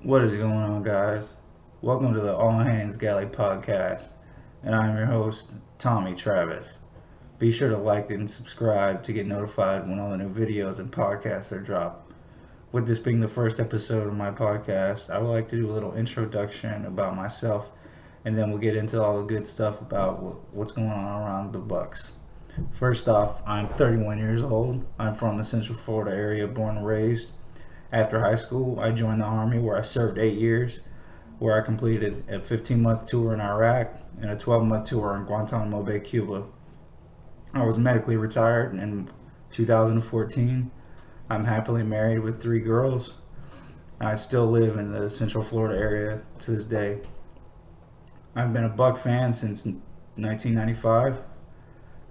What is going on, guys? Welcome to the All Hands Galley podcast, and I'm your host, Tommy Travis. Be sure to like and subscribe to get notified when all the new videos and podcasts are dropped. With this being the first episode of my podcast, I would like to do a little introduction about myself, and then we'll get into all the good stuff about what's going on around the Bucks. First off, I'm 31 years old. I'm from the Central Florida area, born and raised. After high school, I joined the Army where I served 8 years, where I completed a 15-month tour in Iraq and a 12-month tour in Guantanamo Bay, Cuba. I was medically retired in 2014. I'm happily married with 3 girls. I still live in the Central Florida area to this day. I've been a Buck fan since 1995.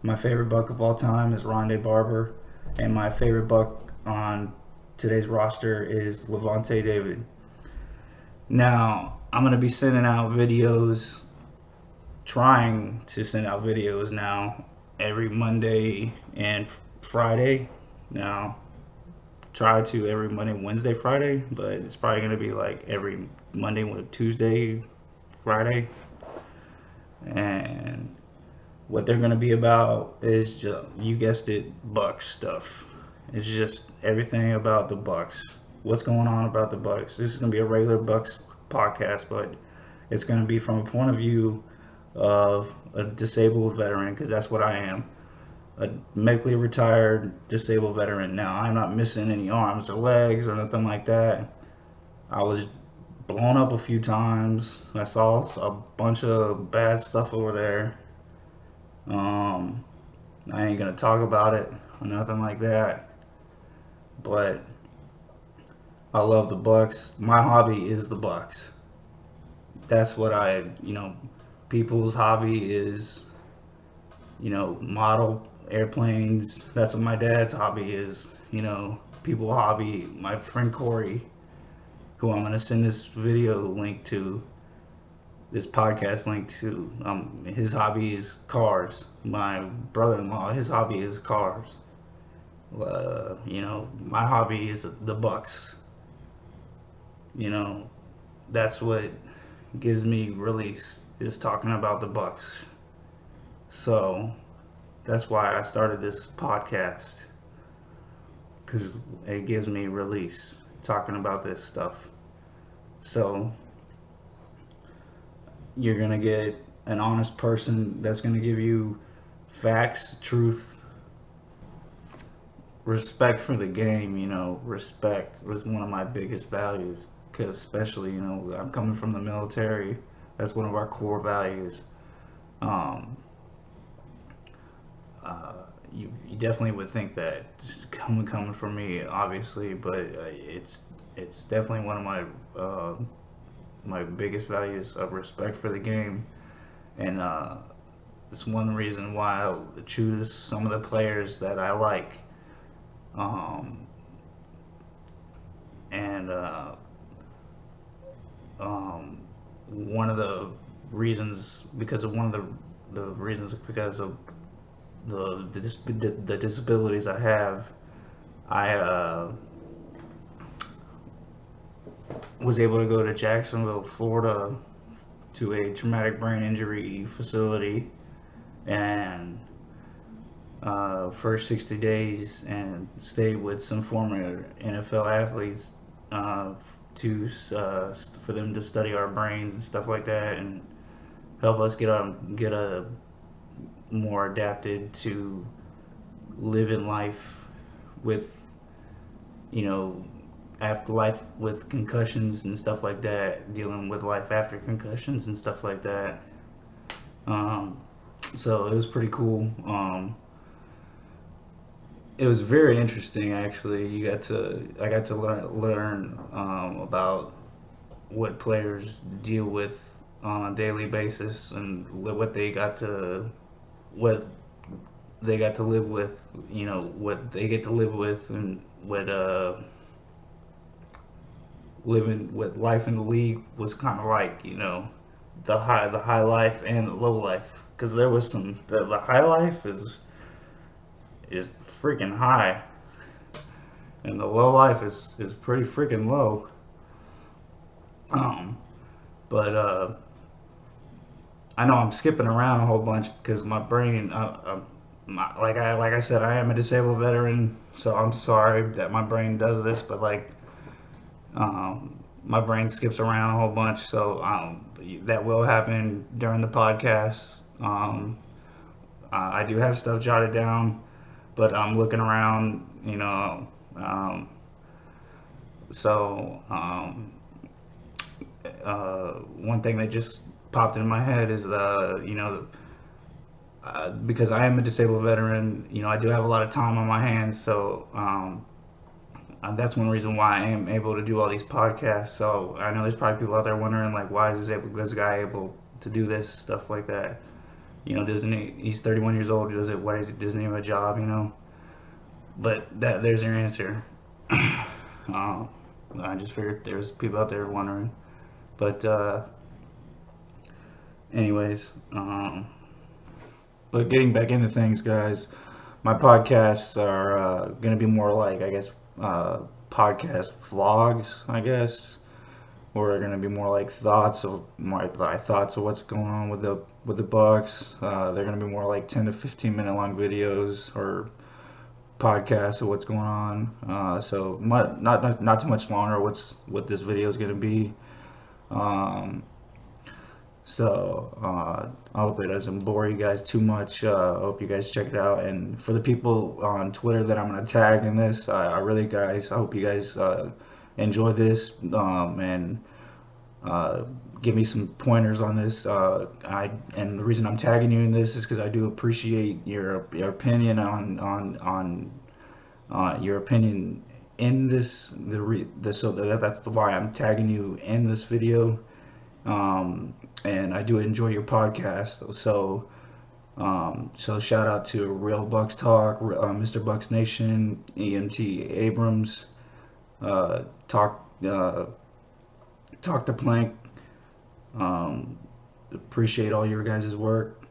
My favorite Buck of all time is Rondé Barber, and my favorite Buck on today's roster is Levante David. Now, I'm going to be sending out videos, trying to send out videos now every Monday and Friday. Now, try to every Monday, Wednesday, Friday, but it's probably going to be like every Monday, Tuesday, Friday. And what they're going to be about is just, you guessed it, Bucks stuff. It's just everything about the Bucks. What's going on about the Bucks? This is going to be a regular Bucks podcast, but it's going to be from a point of view of a disabled veteran, because that's what I am. A medically retired disabled veteran. Now, I'm not missing any arms or legs or nothing like that. I was blown up a few times. I saw a bunch of bad stuff over there. I ain't gonna talk about it or nothing like that. But I love the Bucks. My hobby is the Bucks. That's what people's hobby is, model airplanes. That's what my dad's hobby is, people hobby. My friend Corey, who I'm going to send this video link to, this podcast link to, his hobby is cars. My brother-in-law, his hobby is cars. My hobby is the Bucks. That's what gives me release, is talking about the Bucks. So that's why I started this podcast, because it gives me release talking about this stuff. So you're gonna get an honest person that's gonna give you facts, truth, respect for the game. Respect was one of my biggest values, because especially, I'm coming from the military. That's one of our core values. um, you definitely would think that, just coming from me, obviously, but it's definitely one of my biggest values of respect for the game, and it's one reason why I choose some of the players that I like. Um, and one of the reasons, because of one of the reasons, because of the disabilities I have, I was able to go to Jacksonville, Florida, to a traumatic brain injury facility, and for 60 days, and stay with some former NFL athletes, for them to study our brains and stuff like that, and help us get a more adapted to living life with, after life with concussions and stuff like that, dealing with life after concussions and stuff like that. Um, so it was pretty cool. It was very interesting, actually. I got to learn about what players deal with on a daily basis, and what they got to live with, what they get to live with, and what life in the league was kind of like, the high life and the low life. Because there was the high life is freaking high, and the low life is pretty freaking low. Um, but I know I'm skipping around a whole bunch because my brain, like I said, I am a disabled veteran, so I'm sorry that my brain does this, but like, my brain skips around a whole bunch, so that will happen during the podcast. I do have stuff jotted down, but I'm looking around, Um, so one thing that just popped in my head is, because I am a disabled veteran, I do have a lot of time on my hands, so that's one reason why I am able to do all these podcasts. So I know there's probably people out there wondering, like, why is this guy able to do this stuff like that? Doesn't he? He's 31 years old. Doesn't he have a job? But there's your answer. I just figured there's people out there wondering. But anyways, but getting back into things, guys, my podcasts are going to be more like, I guess, podcast vlogs, I guess, or are going to be more like my thoughts of what's going on with the Bucks. They're going to be more like 10 to 15 minute long videos or podcasts of what's going on. So not too much longer. What this video is going to be. Um, I hope it doesn't bore you guys too much. I hope you guys check it out. And for the people on Twitter that I'm gonna tag in this, I hope you guys enjoy this, and uh, give me some pointers on this. And the reason I'm tagging you in this is because I do appreciate your opinion on your opinion in this so that's why I'm tagging you in this video. And I do enjoy your podcast. So shout out to Real Bucks Talk, Mr. Bucks Nation, EMT Abrams, uh, Talk uh, Talk to Plank. Appreciate all your guys' work.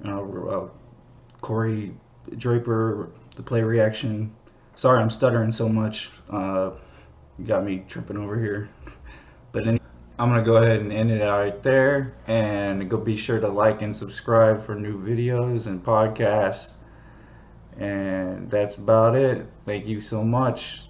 Corey Draper, the play reaction. Sorry, I'm stuttering so much. You got me tripping over here. But anyway, I'm gonna go ahead and end it right there, and go be sure to like and subscribe for new videos and podcasts. And that's about it. Thank you so much.